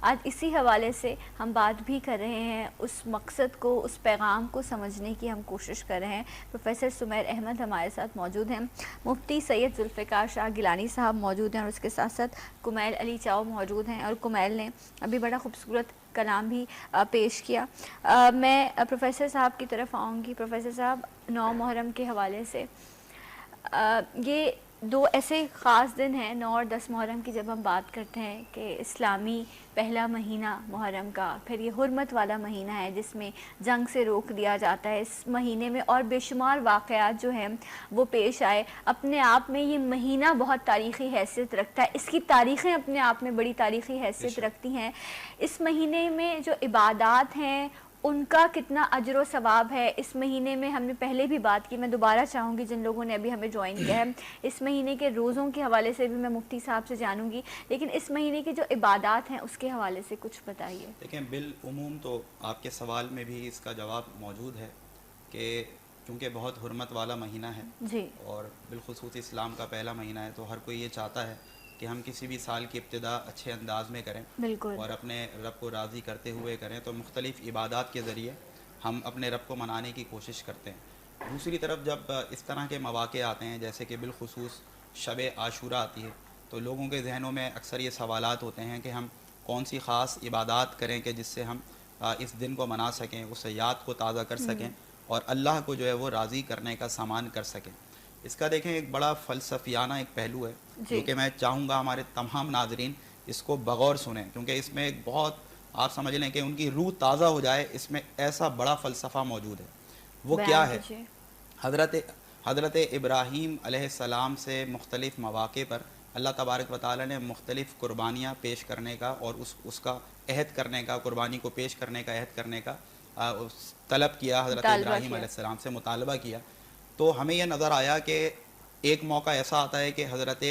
آج اسی حوالے سے ہم بات بھی کر رہے ہیں، اس مقصد کو، اس پیغام کو سمجھنے کی ہم کوشش کر رہے ہیں۔ پروفیسر سمیر احمد ہمارے ساتھ موجود ہیں، مفتی سید ذوالفقار شاہ گیلانی صاحب موجود ہیں، اور اس کے ساتھ ساتھ کمیل علی چاؤ موجود ہیں، اور کمیل نے ابھی بڑا خوبصورت کلام بھی پیش کیا۔ میں پروفیسر صاحب کی طرف آؤں گی۔ پروفیسر صاحب، 9 محرم کے حوالے سے یہ 2 ایسے خاص دن ہیں، 9 اور 10 محرم کی، جب ہم بات کرتے ہیں کہ اسلامی پہلا مہینہ محرم کا، پھر یہ حرمت والا مہینہ ہے جس میں جنگ سے روک دیا جاتا ہے، اس مہینے میں اور بے شمار واقعات جو ہیں وہ پیش آئے۔ اپنے آپ میں یہ مہینہ بہت تاریخی حیثیت رکھتا ہے، اس کی تاریخیں اپنے آپ میں بڑی تاریخی حیثیت رکھتی ہیں۔ اس مہینے میں جو عبادات ہیں ان کا کتنا اجر و ثواب ہے؟ اس مہینے میں ہم نے پہلے بھی بات کی، میں دوبارہ چاہوں گی جن لوگوں نے ابھی ہمیں جوائن کیا ہے، اس مہینے کے روزوں کے حوالے سے بھی میں مفتی صاحب سے جانوں گی، لیکن اس مہینے کے جو عبادات ہیں اس کے حوالے سے کچھ بتائیے۔ دیکھیں، بالعموم تو آپ کے سوال میں بھی اس کا جواب موجود ہے کہ چونکہ بہت حرمت والا مہینہ ہے جی، اور بالخصوص اسلام کا پہلا مہینہ ہے، تو ہر کوئی یہ چاہتا ہے کہ ہم کسی بھی سال کی ابتدا اچھے انداز میں کریں بالکل، اور اپنے رب کو راضی کرتے ہوئے کریں، تو مختلف عبادات کے ذریعے ہم اپنے رب کو منانے کی کوشش کرتے ہیں۔ دوسری طرف جب اس طرح کے مواقع آتے ہیں، جیسے کہ بالخصوص شب عاشورہ آتی ہے، تو لوگوں کے ذہنوں میں اکثر یہ سوالات ہوتے ہیں کہ ہم کون سی خاص عبادات کریں کہ جس سے ہم اس دن کو منا سکیں، اس یاد کو تازہ کر سکیں اور اللہ کو جو ہے وہ راضی کرنے کا سامان کر سکیں۔ اس کا دیکھیں ایک بڑا فلسفیانہ ایک پہلو ہے جو کہ میں چاہوں گا ہمارے تمام ناظرین اس کو بغور سنیں، کیونکہ اس میں ایک بہت، آپ سمجھ لیں کہ ان کی روح تازہ ہو جائے، اس میں ایسا بڑا فلسفہ موجود ہے۔ وہ کیا ہے؟ حضرت ابراہیم علیہ السلام سے مختلف مواقع پر اللہ تبارک و تعالی نے مختلف قربانیاں پیش کرنے کا اور اس کا عہد کرنے کا، قربانی کو پیش کرنے کا، عہد کرنے کا طلب کیا، حضرت ابراہیم علیہ السلام سے مطالبہ کیا۔ تو ہمیں یہ نظر آیا کہ ایک موقع ایسا آتا ہے کہ حضرت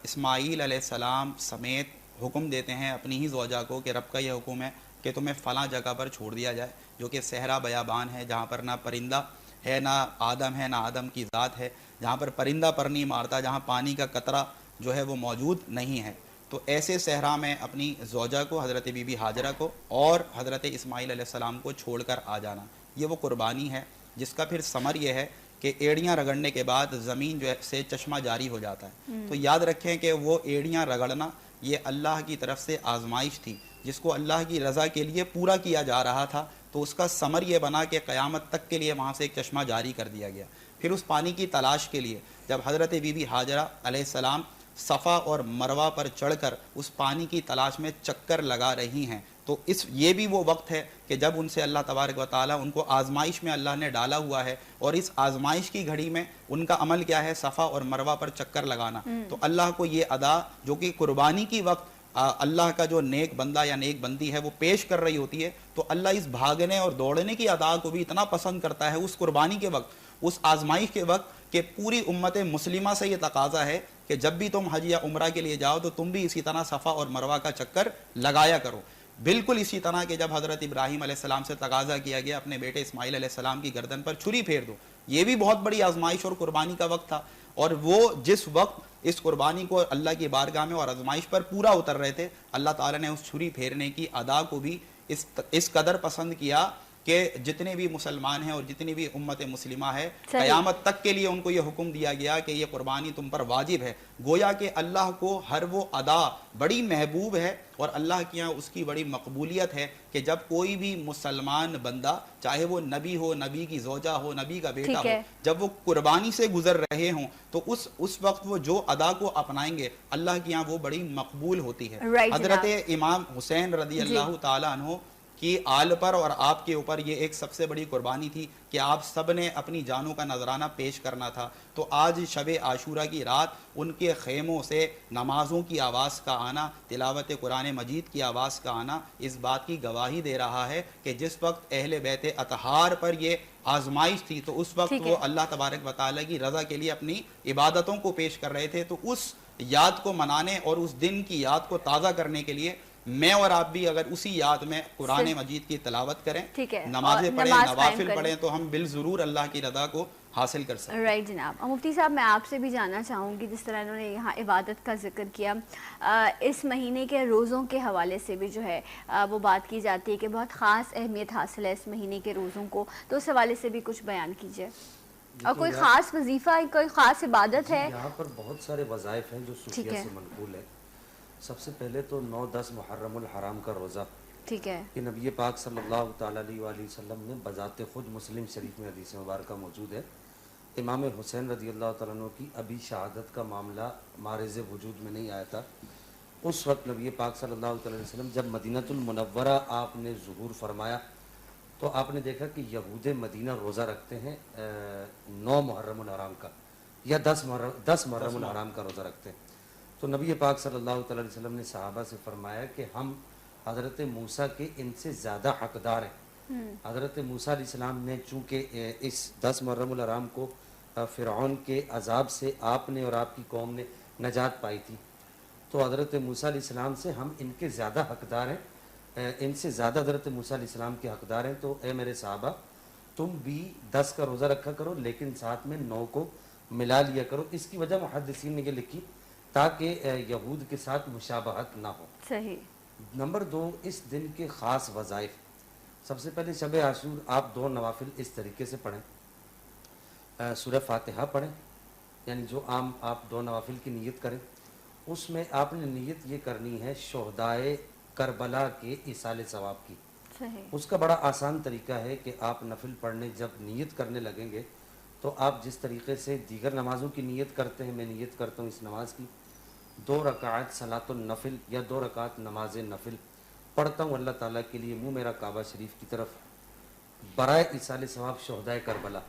اسماعیل علیہ السلام سمیت حکم دیتے ہیں اپنی ہی زوجہ کو کہ رب کا یہ حکم ہے کہ تمہیں فلاں جگہ پر چھوڑ دیا جائے، جو کہ صحرا بیابان ہے، جہاں پر نہ پرندہ ہے، نہ آدم ہے، نہ آدم کی ذات ہے، جہاں پر پرندہ پر نہیں مارتا، جہاں پانی کا قطرہ جو ہے وہ موجود نہیں ہے۔ تو ایسے صحرا میں اپنی زوجہ کو، حضرت بی بی ہاجرہ کو اور حضرت اسماعیل علیہ السلام کو چھوڑ کر آ جانا، یہ وہ قربانی ہے جس کا پھر ثمر یہ ہے کہ ایڑیاں رگڑنے کے بعد زمین جو ہے سے چشمہ جاری ہو جاتا ہے۔ تو یاد رکھیں کہ وہ ایڑیاں رگڑنا یہ اللہ کی طرف سے آزمائش تھی، جس کو اللہ کی رضا کے لیے پورا کیا جا رہا تھا، تو اس کا ثمر یہ بنا کہ قیامت تک کے لیے وہاں سے ایک چشمہ جاری کر دیا گیا۔ پھر اس پانی کی تلاش کے لیے جب حضرت بی بی ہاجرہ علیہ السلام صفا اور مروہ پر چڑھ کر اس پانی کی تلاش میں چکر لگا رہی ہیں، تو یہ بھی وہ وقت ہے کہ جب ان سے اللہ تبارک و تعالیٰ ان کو آزمائش میں اللہ نے ڈالا ہوا ہے، اور اس آزمائش کی گھڑی میں ان کا عمل کیا ہے؟ صفا اور مروہ پر چکر لگانا۔ تو اللہ کو یہ ادا جو کہ قربانی کی وقت اللہ کا جو نیک بندہ یا نیک بندی ہے وہ پیش کر رہی ہوتی ہے، تو اللہ اس بھاگنے اور دوڑنے کی ادا کو بھی اتنا پسند کرتا ہے اس قربانی کے وقت، اس آزمائش کے وقت، کہ پوری امت مسلمہ سے یہ تقاضا ہے کہ جب بھی تم حج یا عمرہ کے لیے جاؤ تو تم بھی اسی طرح صفا اور مروہ کا چکر لگایا کرو۔ بالکل اسی طرح کہ جب حضرت ابراہیم علیہ السلام سے تقاضا کیا گیا اپنے بیٹے اسماعیل علیہ السلام کی گردن پر چھری پھیر دو، یہ بھی بہت بڑی آزمائش اور قربانی کا وقت تھا، اور وہ جس وقت اس قربانی کو اللہ کی بارگاہ میں اور آزمائش پر پورا اتر رہے تھے، اللہ تعالیٰ نے اس چھری پھیرنے کی ادا کو بھی اس قدر پسند کیا کہ جتنے بھی مسلمان ہیں اور جتنی بھی امت مسلمہ ہے، قیامت تک کے لیے ان کو یہ حکم دیا گیا کہ یہ قربانی تم پر واجب ہے۔ گویا کہ اللہ کو ہر وہ ادا بڑی محبوب ہے، اور اللہ کے یہاں اس کی بڑی مقبولیت ہے کہ جب کوئی بھی مسلمان بندہ، چاہے وہ نبی ہو، نبی کی زوجہ ہو، نبی کا بیٹا ہو، جب وہ قربانی سے گزر رہے ہوں تو اس وقت وہ جو ادا کو اپنائیں گے اللہ کے یہاں وہ بڑی مقبول ہوتی ہے۔ حضرت امام حسین رضی اللہ تعالیٰ عنہ کی آل پر اور آپ کے اوپر یہ ایک سب سے بڑی قربانی تھی کہ آپ سب نے اپنی جانوں کا نذرانہ پیش کرنا تھا۔ تو آج شب عاشورہ کی رات ان کے خیموں سے نمازوں کی آواز کا آنا، تلاوت قرآن مجید کی آواز کا آنا اس بات کی گواہی دے رہا ہے کہ جس وقت اہل بیت اطہار پر یہ آزمائش تھی تو اس وقت وہ اللہ تبارک و تعالیٰ کی رضا کے لیے اپنی عبادتوں کو پیش کر رہے تھے۔ تو اس یاد کو منانے اور اس دن کی یاد کو تازہ کرنے کے لیے میں اور آپ بھی اگر اسی یاد میں قرآن صرف- مجید کی تلاوت کریں, ٹھیک ہے, نمازیں اور پڑھیں, نماز قائم نوافل کریں. پڑھیں, تو ہم بالضرور اللہ کی رضا کو حاصل کر سکتے ہیں. رائٹ جناب. مفتی صاحب میں آپ سے بھی جاننا چاہوں گی, جس طرح انہوں نے یہاں عبادت کا ذکر کیا, اس مہینے کے روزوں کے حوالے سے بھی جو ہے وہ بات کی جاتی ہے کہ بہت خاص اہمیت حاصل ہے اس مہینے کے روزوں کو, تو اس حوالے سے بھی کچھ بیان کیجیے. اور کوئی خاص وظیفہ, کوئی خاص عبادت ہے؟ یہاں پر بہت سارے وظائف ہیں جو ٹھیک صوفیہ ہے. سے منقول ہے. سب سے پہلے تو 9-10 محرم الحرام کا روزہ, ٹھیک ہے. کہ نبی پاک صلی اللہ تعالیٰ علیہ وآلہ وسلم نے بذات خود مسلم شریف میں حدیث مبارکہ موجود ہے, امام حسین رضی اللہ تعالیٰ عنہ کی ابھی شہادت کا معاملہ معرض وجود میں نہیں آیا تھا. اس وقت نبی پاک صلی اللہ تعالیٰ علیہ وسلم جب مدینۃ المنورہ آپ نے ظہور فرمایا تو آپ نے دیکھا کہ یہود مدینہ روزہ رکھتے ہیں 9 محرم الحرام کا یا 10 محرم الحرام کا روزہ رکھتے ہیں. تو نبی پاک صلی اللہ تعالیٰ علیہ وسلم نے صحابہ سے فرمایا کہ ہم حضرت موسیٰ کے ان سے زیادہ حقدار ہیں. حضرت موسیٰ علیہ السلام نے چونکہ اس 10 محرم الحرام کو فرعون کے عذاب سے آپ نے اور آپ کی قوم نے نجات پائی تھی, تو حضرت موسیٰ علیہ السلام سے ہم ان کے زیادہ حقدار ہیں, ان سے زیادہ حضرت موسیٰ علیہ السلام کے حقدار ہیں. تو اے میرے صحابہ, تم بھی 10 کا روزہ رکھا کرو لیکن ساتھ میں 9 کو ملا لیا کرو. اس کی وجہ محدثین نے یہ لکھی تاکہ یہود کے ساتھ مشابہت نہ ہو. صحیح. نمبر 2, اس دن کے خاص وظائف. سب سے پہلے شب عاشور آپ 2 نوافل اس طریقے سے پڑھیں, سورہ فاتحہ پڑھیں, یعنی جو عام آپ 2 نوافل کی نیت کریں, اس میں آپ نے نیت یہ کرنی ہے شہدائے کربلا کے ایصال ثواب کی. صحیح. اس کا بڑا آسان طریقہ ہے کہ آپ نفل پڑھنے جب نیت کرنے لگیں گے تو آپ جس طریقے سے دیگر نمازوں کی نیت کرتے ہیں, میں نیت کرتا ہوں اس نماز کی 2 رکعت صلاۃ النفل یا 2 رکعت نماز نفل پڑھتا ہوں اللہ تعالیٰ کے لیے, منہ میرا کعبہ شریف کی طرف, برائے ایصال ثواب شہدائے کربلا.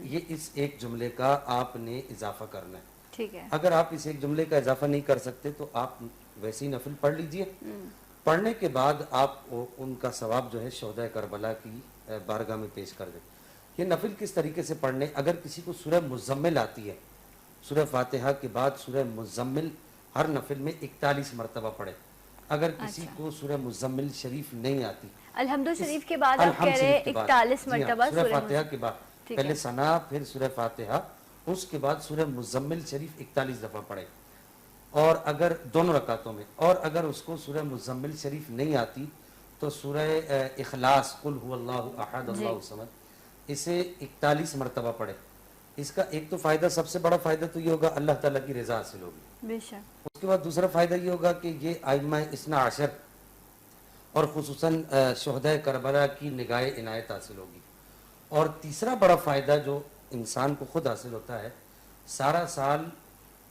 یہ اس ایک جملے کا آپ نے اضافہ کرنا ہے. ٹھیک ہے. اگر آپ اس ایک جملے کا اضافہ نہیں کر سکتے تو آپ ویسے ہی نفل پڑھ لیجئے. پڑھنے کے بعد آپ ان کا ثواب جو ہے شہدائے کربلا کی بارگاہ میں پیش کر دیں. یہ نفل کس طریقے سے پڑھنے, اگر کسی کو سورہ مزمل آتی ہے, سورہ فاتحہ کے بعد سورہ مزمل ہر نفل میں 41 مرتبہ پڑھے. اگر کسی کو سورہ مزمل شریف نہیں آتی, الحمد شریف کے بعد آپ کہہ رہے 41 مرتبہ سورہ فاتحہ کے بعد, ٹھیک پہلے ہے. ثنا پھر سورہ فاتحہ, اس کے بعد سورہ مزمل شریف 41 دفعہ پڑھے. اور اگر دونوں رکعتوں میں, اور اگر اس کو سورہ مزمل شریف نہیں آتی تو سورہ اخلاص قل هو اللہ احد اللہ الصمد, اسے 41 مرتبہ پڑھے. اس کا ایک تو فائدہ, سب سے بڑا فائدہ تو یہ ہوگا اللہ تعالیٰ کی رضا حاصل ہوگی. بے شک. اس کے بعد دوسرا فائدہ یہ ہوگا کہ یہ ائمہ اثنا عشر اور خصوصاً شہدائے کربلا کی نگاہ عنایت حاصل ہوگی. اور تیسرا بڑا فائدہ جو انسان کو خود حاصل ہوتا ہے, سارا سال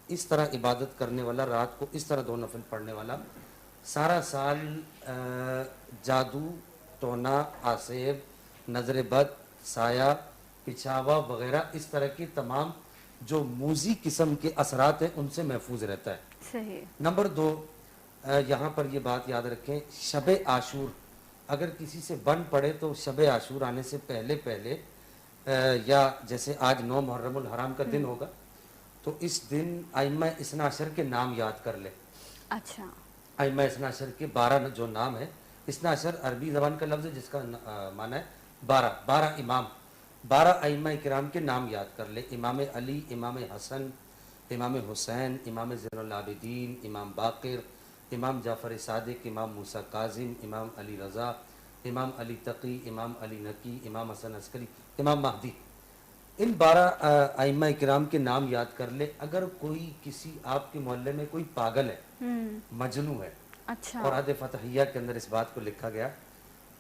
اس طرح عبادت کرنے والا, رات کو اس طرح 2 نفل پڑھنے والا, سارا سال جادو, ٹونا, آسیب, نظر بد, سایہ, پچھاوا وغیرہ اس طرح کی تمام جو موذی قسم کے اثرات ہیں ان سے محفوظ رہتا ہے. صحیح. نمبر 2, یہاں پر یہ بات یاد رکھیں, شب عاشور اگر کسی سے بن پڑے تو شب عاشور آنے سے پہلے یا جیسے آج 9 محرم الحرام کا دن ہوگا تو اس دن ائمہ اثنا عشر کے نام یاد کر لے. اچھا. ائمہ اثنا عشر کے 12 جو نام ہیں, اثنا عشر عربی زبان کا لفظ ہے جس کا معنی ہے 12 امام, 12 ائمہ کرام کے نام یاد کر لے. امام علی, امام حسن, امام حسین, امام زین العابدین, امام باقر, امام جعفر صادق, امام موسیٰ کاظم, امام علی رضا, امام علی تقی, امام علی نقی, امام حسن عسکری, امام مہدی. ان 12 ائمہ کرام کے نام یاد کر لے. اگر کوئی کسی آپ کے محلے میں کوئی پاگل ہے, مجنوں ہے, اچھا. اور عہد فتحیہ کے اندر اس بات کو لکھا گیا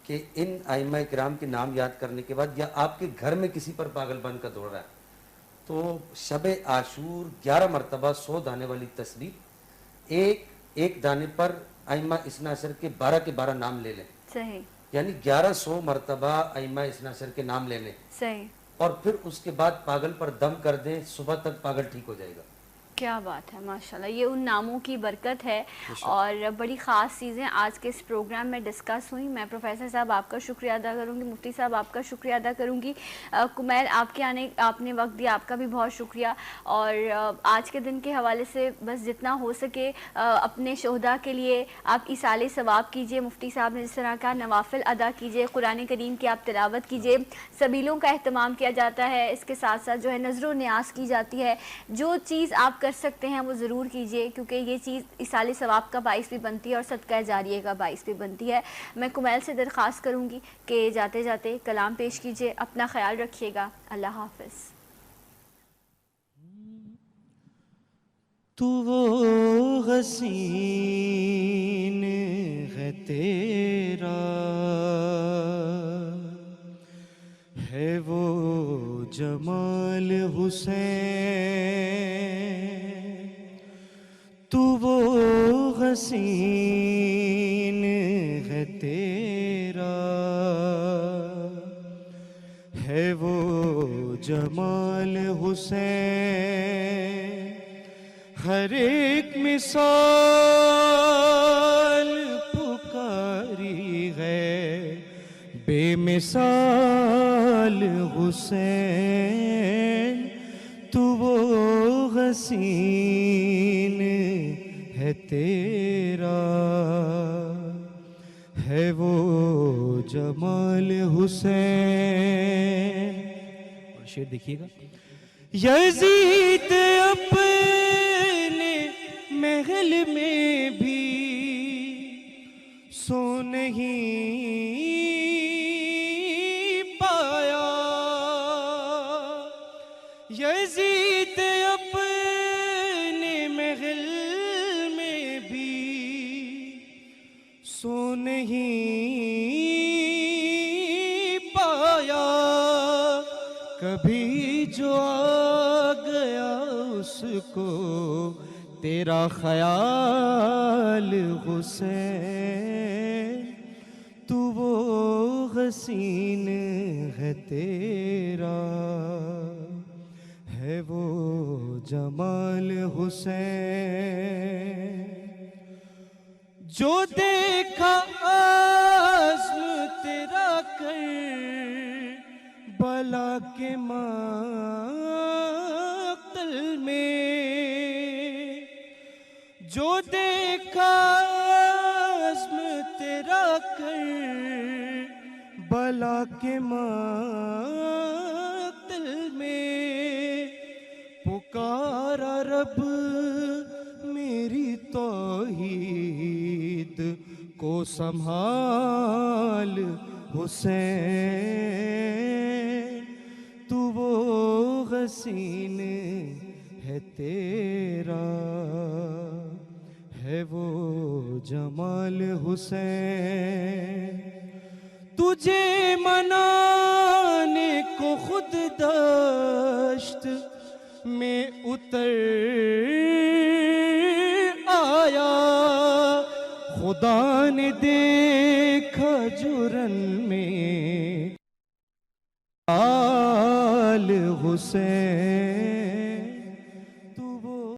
کہ ان ائمہ کرام کے نام یاد کرنے کے بعد, یا آپ کے گھر میں کسی پر پاگل بن کر دوڑ رہا ہے, تو شب عاشور 11 مرتبہ 100 دانے والی تسبیح ایک دانے پر ائمہ اثنا عشر کے 12 کے 12 نام لے لیں. صحیح. یعنی 1100 مرتبہ ائمہ اثنا عشر کے نام لے لیں, صحیح. اور پھر اس کے بعد پاگل پر دم کر دیں, صبح تک پاگل ٹھیک ہو جائے گا. کیا بات ہے، ماشاءاللہ، یہ ان ناموں کی برکت ہے اور بڑی خاص چیزیں آج کے اس پروگرام میں ڈسکس ہوئیں. میں پروفیسر صاحب آپ کا شکریہ ادا کروں گی، مفتی صاحب آپ کا شکریہ ادا کروں گی. کمیل آپ نے وقت دیا، آپ کا بھی بہت شکریہ. اور آج کے دن کے حوالے سے بس جتنا ہو سکے اپنے شہداء کے لیے آپ ایصال ثواب کیجئے. مفتی صاحب نے جس طرح کا نوافل ادا کیجئے، قرآن کریم کی آپ تلاوت کیجئے. سبیلوں کا اہتمام کیا جاتا ہے، اس کے ساتھ ساتھ جو ہے نظر و نیاز کی جاتی ہے. جو چیز آپ کر سکتے ہیں وہ ضرور کیجئے، کیونکہ یہ چیز ایصال ثواب کا باعث بھی بنتی ہے اور صدقہ جاریہ کا باعث بھی بنتی ہے. میں کمیل سے درخواست کروں گی کہ جاتے جاتے کلام پیش کیجئے. اپنا خیال رکھیے گا. اللہ حافظ. تو وہ حسین ہے تیرا، ہے وہ جمال حسین. تو وہ حسین ہے تیرا، ہے وہ جمال حسین. ہر ایک مثال پکاری ہے بے مثال حسین. تو وہ حسین ہے تیرا، ہے وہ جمال حسین. اور شعر دیکھیے گا. یزید اپنے محل میں بھی سو نہیں پایا، یزید اپنے محل میں بھی سو نہیں پایا. کبھی جو آ گیا اس کو تیرا خیال حسین. تو وہ حسین ہے تیرا، ہے وہ جمال حسین. جو دیکھا عزم تیرا کر بلا کے مقتل میں، جو دیکھا عزم تیرا کر بلا کے مقتل میں، پکارا رب میری توحید کو سنبھال حسین. تو وہ حسین ہے تیرا، ہے وہ جمال حسین. تجھے منانے کو خود دشت میں اتر آیا، خدا نے دیکھا جرن میں آل حسین.